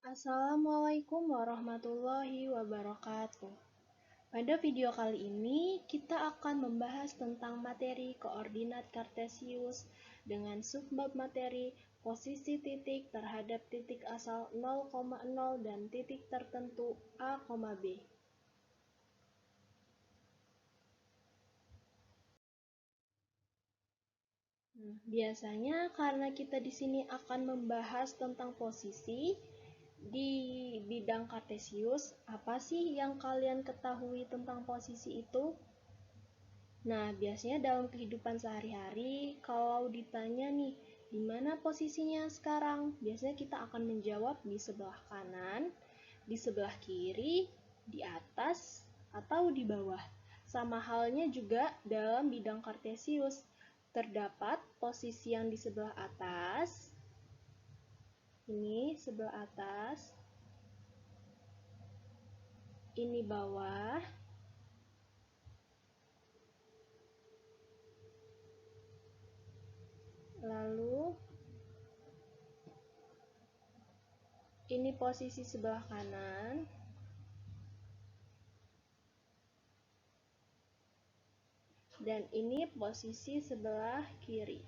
Assalamualaikum warahmatullahi wabarakatuh. Pada video kali ini, kita akan membahas tentang materi koordinat kartesius dengan subbab materi posisi titik terhadap titik asal 0,0 dan titik tertentu A, B. Biasanya karena kita di sini akan membahas tentang posisi di bidang kartesius, apa sih yang kalian ketahui tentang posisi itu? Nah, biasanya dalam kehidupan sehari-hari, kalau ditanya nih, di mana posisinya sekarang? Biasanya kita akan menjawab di sebelah kanan, di sebelah kiri, di atas, atau di bawah. Sama halnya juga dalam bidang kartesius, terdapat posisi yang di sebelah atas, ini sebelah atas, ini bawah, lalu ini posisi sebelah kanan, dan ini posisi sebelah kiri.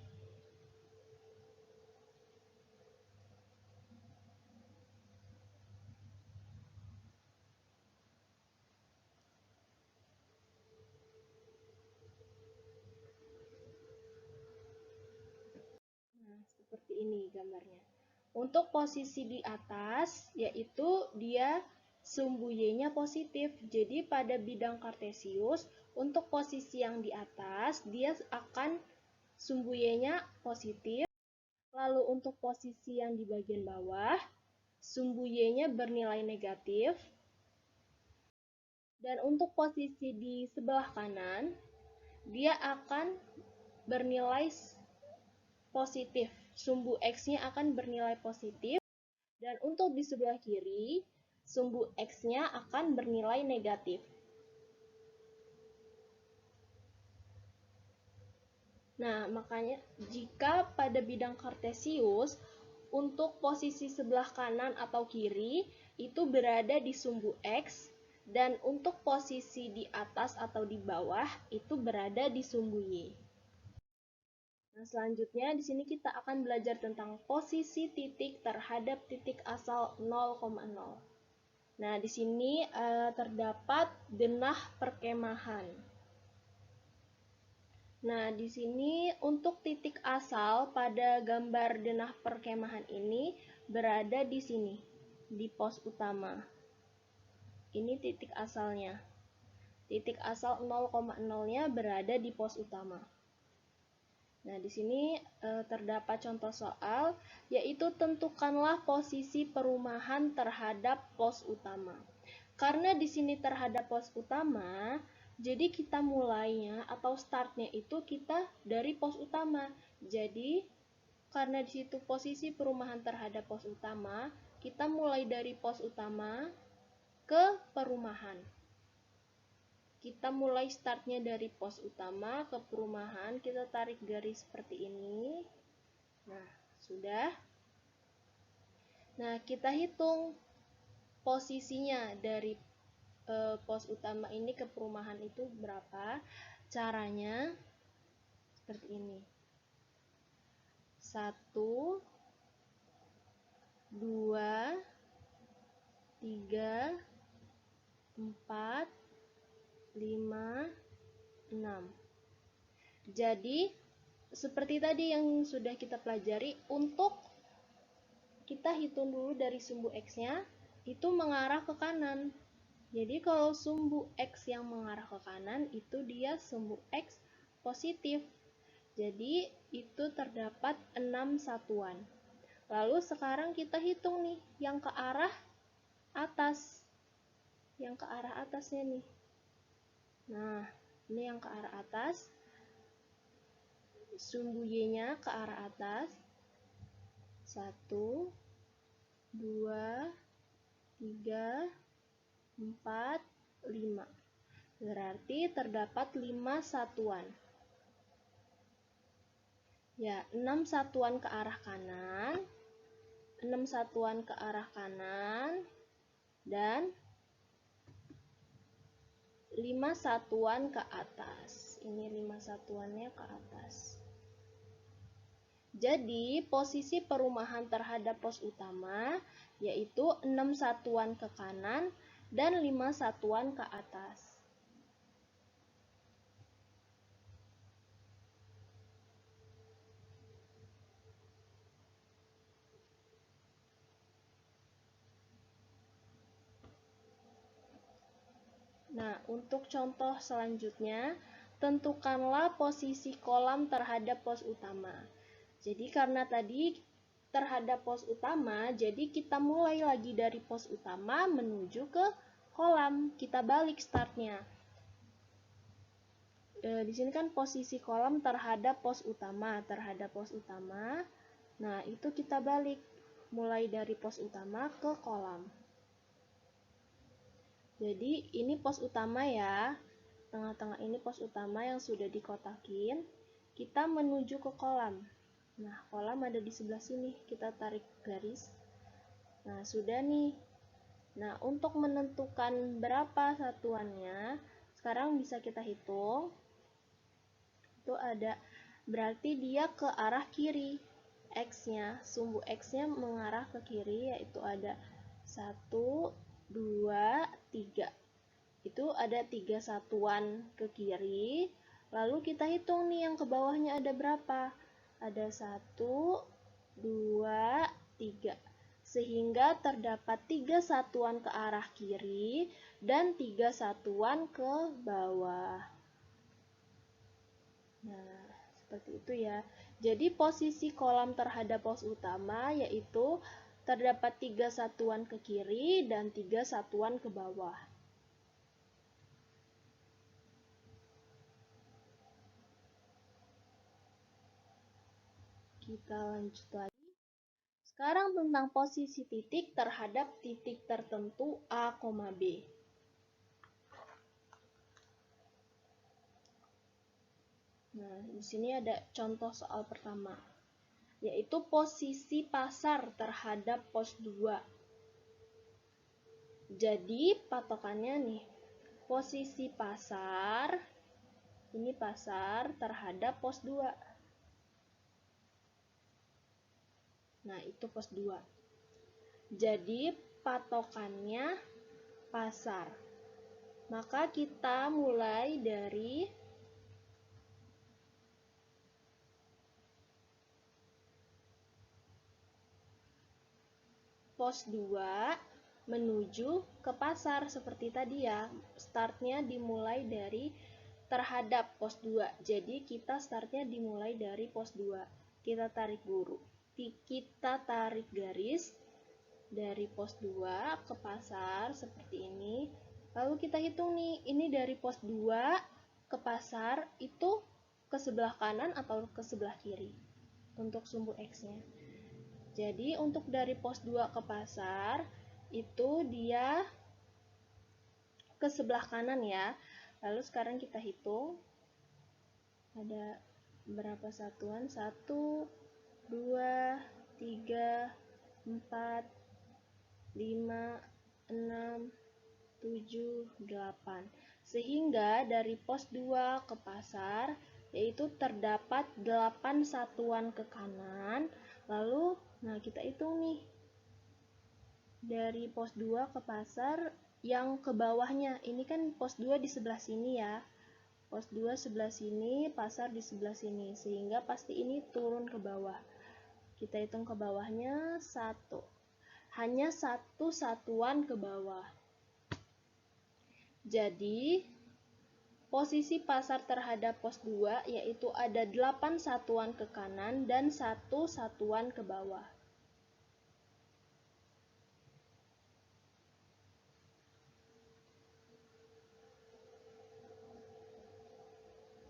Nah, seperti ini gambarnya. Untuk posisi di atas, yaitu dia sumbu Y-nya positif. Jadi pada bidang kartesius, untuk posisi yang di atas, dia akan sumbu Y-nya positif. Lalu untuk posisi yang di bagian bawah, sumbu Y-nya bernilai negatif. Dan untuk posisi di sebelah kanan, dia akan bernilai positif. Sumbu X-nya akan bernilai positif. Dan untuk di sebelah kiri, sumbu X-nya akan bernilai negatif. Nah, makanya jika pada bidang kartesius, untuk posisi sebelah kanan atau kiri, itu berada di sumbu X, dan untuk posisi di atas atau di bawah, itu berada di sumbu Y. Nah, selanjutnya di sini kita akan belajar tentang posisi titik terhadap titik asal 0,0. Nah, di sini terdapat denah perkemahan. Nah, di sini untuk titik asal pada gambar denah perkemahan ini berada di sini, di pos utama. Ini titik asalnya. Titik asal 0,0-nya berada di pos utama. Nah, di sini terdapat contoh soal, yaitu tentukanlah posisi perumahan terhadap pos utama. Karena di sini terhadap pos utama, jadi kita mulainya atau startnya itu kita dari pos utama. Jadi, karena di situ posisi perumahan terhadap pos utama, kita mulai dari pos utama ke perumahan. Kita mulai startnya dari pos utama ke perumahan, kita tarik garis seperti ini. Nah, sudah. Nah, kita hitung posisinya dari pos utama ini ke perumahan itu berapa. Caranya seperti ini. 1, 2, 3, 4, 5, 6. Jadi, seperti tadi yang sudah kita pelajari, untuk kita hitung dulu dari sumbu X-nya, itu mengarah ke kanan. Jadi, kalau sumbu X yang mengarah ke kanan, itu dia sumbu X positif. Jadi, itu terdapat 6 satuan. Lalu, sekarang kita hitung nih, yang ke arah atas. Yang ke arah atasnya nih. Nah, ini yang ke arah atas. Sumbu Y-nya ke arah atas. 1, 2, 3, 4, 5. Berarti terdapat 5 satuan. Ya, 6 satuan ke arah kanan, 6 satuan ke arah kanan dan 5 satuan ke atas. Ini 5 satuannya ke atas. Jadi, posisi perumahan terhadap pos utama yaitu 6 satuan ke kanan dan 5 satuan ke atas. Nah, untuk contoh selanjutnya, tentukanlah posisi kolam terhadap pos utama. Jadi karena tadi terhadap pos utama, jadi kita mulai lagi dari pos utama menuju ke kolam. Kita balik startnya. Di sini kan posisi kolam terhadap pos utama. Nah, itu kita balik. Mulai dari pos utama ke kolam. Jadi ini pos utama ya. Tengah-tengah ini pos utama yang sudah dikotakin. Kita menuju ke kolam. Nah, kolam ada di sebelah sini, kita tarik garis. Nah, sudah nih. Nah, untuk menentukan berapa satuannya, sekarang bisa kita hitung. Itu ada, berarti dia ke arah kiri. X-nya, sumbu X-nya mengarah ke kiri, yaitu ada 1, 2, 3. Itu ada 3 satuan ke kiri. Lalu kita hitung nih yang ke bawahnya ada berapa. Ada 1, 2, 3. Sehingga terdapat 3 satuan ke arah kiri dan 3 satuan ke bawah. Nah, seperti itu ya. Jadi posisi kolam terhadap pos utama yaitu terdapat 3 satuan ke kiri dan 3 satuan ke bawah. Kita lanjut lagi. Sekarang tentang posisi titik terhadap titik tertentu A, B. Nah, di sini ada contoh soal pertama, yaitu posisi pasar terhadap pos 2. Jadi, patokannya nih, posisi pasar, ini pasar terhadap pos 2. Nah, itu pos 2. Jadi, patokannya pasar. Maka kita mulai dari pos 2 menuju ke pasar seperti tadi ya. Startnya dimulai dari terhadap pos 2. Jadi kita startnya dimulai dari pos 2. Kita tarik garis dari pos 2 ke pasar seperti ini. Lalu kita hitung nih, ini dari pos 2 ke pasar itu ke sebelah kanan atau ke sebelah kiri untuk sumbu X-nya. Jadi untuk dari pos 2 ke pasar itu dia ke sebelah kanan ya. Lalu sekarang kita hitung ada berapa satuan? 1, 2, 3, 4, 5, 6, 7, 8. Sehingga dari pos 2 ke pasar yaitu terdapat 8 satuan ke kanan. Lalu nah kita hitung nih. Dari pos 2 ke pasar yang ke bawahnya. Ini kan pos 2 di sebelah sini ya. Pos 2 sebelah sini, pasar di sebelah sini. Sehingga pasti ini turun ke bawah. Kita hitung ke bawahnya 1. Hanya 1 satuan ke bawah. Jadi, posisi pasar terhadap pos 2 yaitu ada 8 satuan ke kanan dan 1 satuan ke bawah.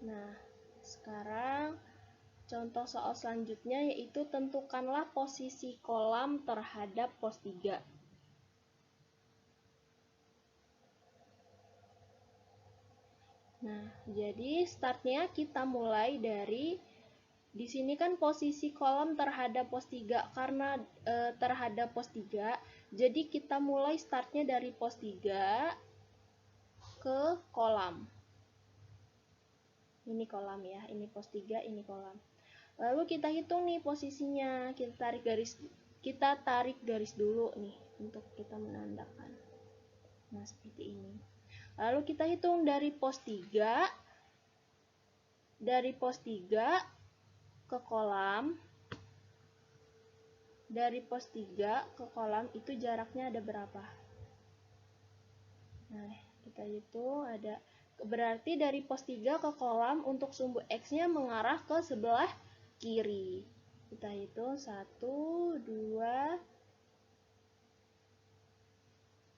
Nah, sekarang contoh soal selanjutnya yaitu tentukanlah posisi kolam terhadap pos 3. Nah, jadi startnya kita mulai dari Di sini kan posisi kolom terhadap pos 3 karena terhadap pos 3, jadi kita mulai startnya dari pos 3 ke kolam. Ini kolam ya, ini pos 3, ini kolam. Lalu kita hitung nih posisinya, kita tarik garis dulu nih untuk kita menandakan. Nah, seperti ini. Lalu kita hitung dari pos 3 ke kolam. Dari pos 3 ke kolam itu jaraknya ada berapa? Nah, kita hitung ada, berarti dari pos 3 ke kolam untuk sumbu X-nya mengarah ke sebelah kiri. Kita hitung 1, 2,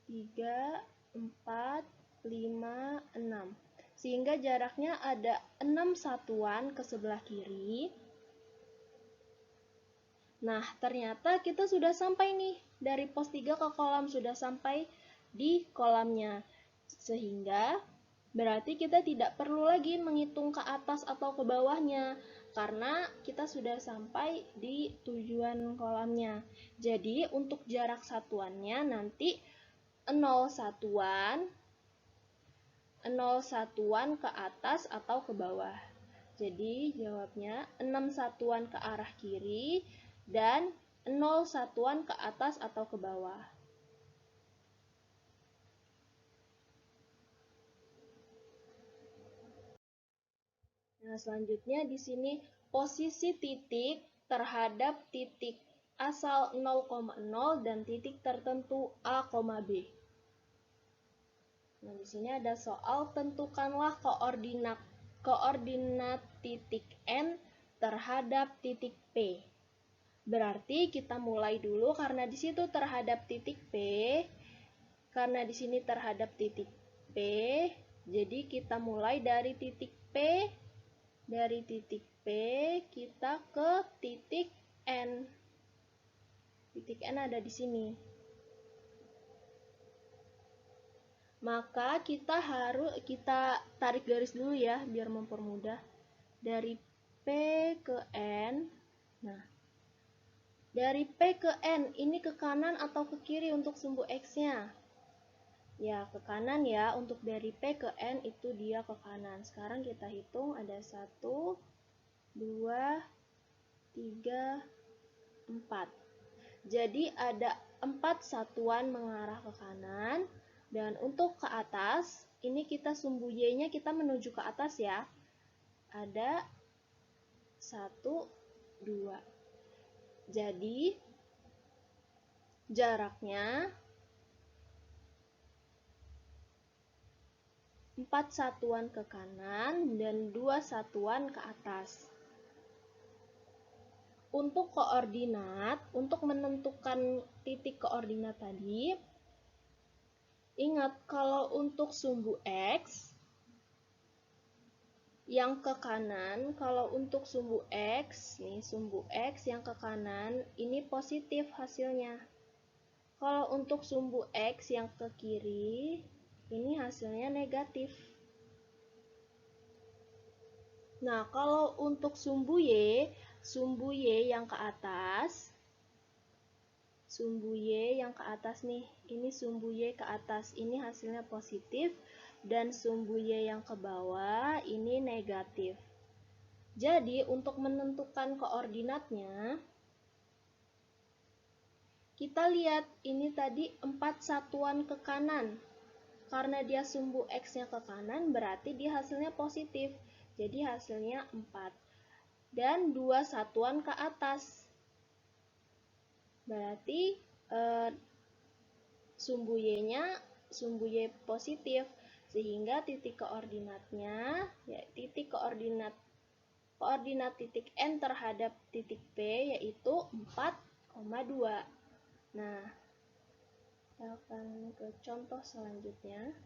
3, 4, 5, 6. Sehingga jaraknya ada 6 satuan ke sebelah kiri. Nah, ternyata kita sudah sampai nih. Dari pos 3 ke kolam, sudah sampai di kolamnya. Sehingga berarti kita tidak perlu lagi menghitung ke atas atau ke bawahnya, karena kita sudah sampai di tujuan kolamnya. Jadi untuk jarak satuannya nanti 0 satuan ke atas atau ke bawah. Jadi jawabnya 6 satuan ke arah kiri dan 0 satuan ke atas atau ke bawah. Nah, selanjutnya di sini posisi titik terhadap titik asal 0,0 dan titik tertentu A, B. Nah, di sini ada soal tentukanlah koordinat titik N terhadap titik P. Berarti kita mulai dulu karena di situ terhadap titik P, karena di sini terhadap titik P, jadi kita mulai dari titik P. Dari titik P kita ke titik N. Titik N ada di sini. Maka kita tarik garis dulu ya biar mempermudah. Dari P ke N. Nah, dari P ke N ini ke kanan atau ke kiri untuk sumbu X-nya? Ya, ke kanan ya. Untuk dari P ke N itu dia ke kanan. Sekarang kita hitung ada 1, 2, 3, 4. Jadi ada 4 satuan mengarah ke kanan. Dan untuk ke atas, ini kita sumbu Y-nya kita menuju ke atas ya. Ada 1, 2. Jadi jaraknya 4 satuan ke kanan dan 2 satuan ke atas. Untuk koordinat, untuk menentukan titik koordinat tadi, ingat kalau untuk sumbu X yang ke kanan, kalau untuk sumbu X, nih sumbu X yang ke kanan, ini positif hasilnya. Kalau untuk sumbu X yang ke kiri, ini hasilnya negatif. Nah, kalau untuk sumbu Y yang ke atas, nih, ini sumbu Y ke atas, ini hasilnya positif, dan sumbu Y yang ke bawah, ini negatif. Jadi, untuk menentukan koordinatnya, kita lihat ini tadi 4 satuan ke kanan. Karena dia sumbu X-nya ke kanan, berarti dia hasilnya positif. Jadi hasilnya 4. Dan 2 satuan ke atas. Berarti sumbu Y-nya sumbu Y positif. Sehingga titik koordinatnya, ya titik koordinat titik N terhadap titik P yaitu 4,2. Nah, kita akan ke contoh selanjutnya.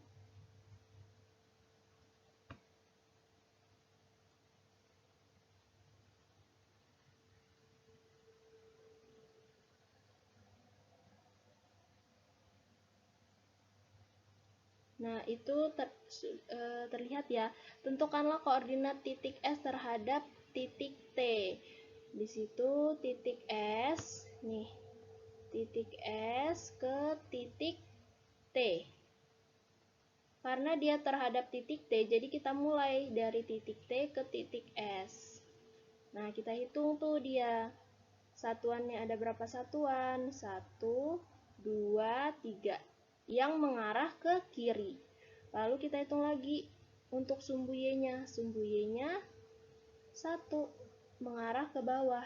Nah, itu terlihat ya. Tentukanlah koordinat titik S terhadap titik T. Di situ titik S, nih, titik S ke titik T. Karena dia terhadap titik T, jadi kita mulai dari titik T ke titik S. Nah, kita hitung tuh dia. Satuannya ada berapa satuan? 1, 2, 3. Yang mengarah ke kiri. Lalu kita hitung lagi untuk sumbu Y-nya. Sumbu Y-nya 1 mengarah ke bawah.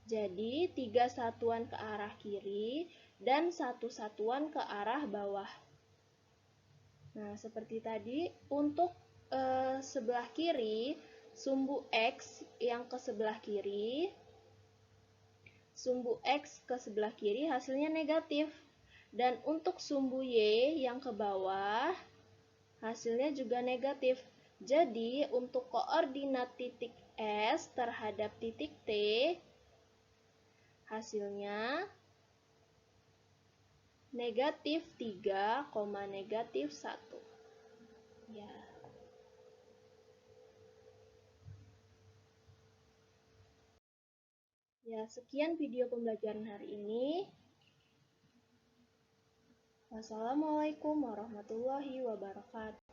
Jadi 3 satuan ke arah kiri dan 1 satuan ke arah bawah. Nah, seperti tadi, untuk sebelah kiri, sumbu X yang ke sebelah kiri, sumbu X ke sebelah kiri hasilnya negatif. Dan untuk sumbu Y yang ke bawah, hasilnya juga negatif. Jadi, untuk koordinat titik S terhadap titik T, hasilnya negatif 3, negatif 1. Ya. Ya, sekian video pembelajaran hari ini. Wassalamualaikum warahmatullahi wabarakatuh.